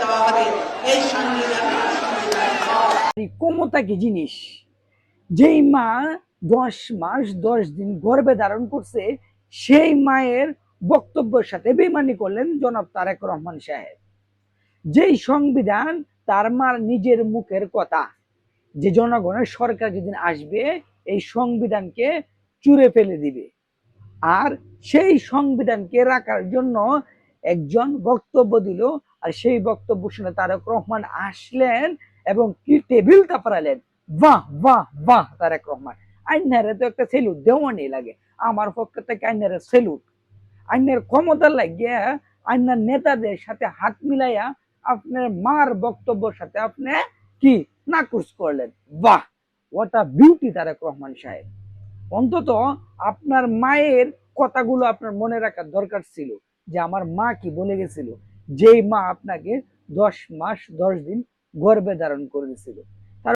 দেওয়া হবে এই সংবিধান। ক্ষমতা কি জিনিস? যেই মা 10 মাস 10 দিন গর্ভে ধারণ করছে, সেই মায়ের বক্তব্যের সাথে বেমানি করলেন জনাব তারেক রহমান সাহেব। যেই সংবিধান তার মার নিজের মুখের কথা, যে জনগণের সরকার যেদিন আসবে এই সংবিধানকে চুরে ফেলে দিবে, আর সেই সংবিধানকে রাখার জন্য একজন বক্তব্য দিল, আর সেই বক্তব্য শুনে তারেক রহমান আসলেন এবং কি টেবিল তাপড়ালেন। বাহ বাহ বাহ তারেক রহমান, আইনারে তো একটা সেলুট দেওয়ানি লাগে। আমার পক্ষ থেকে আইনারে সেলুট। আইনের ক্ষমতা লাগিয়ে আইনার নেতাদের সাথে হাত মিলাইয়া আপনার মার বক্তব্যের সাথে আপনি কি নাকুচ করলেন। বাহ, what a beauty Tarek Rahman সাহেব। অন্তত আপনার মায়ের কথাগুলো আপনার মনে রাখার দরকার ছিল, যে আমার মা কি বলে গেছিল, যেই মা আপনাকে 10 মাস 10 দিন গর্ভে ধারণ করেছিল।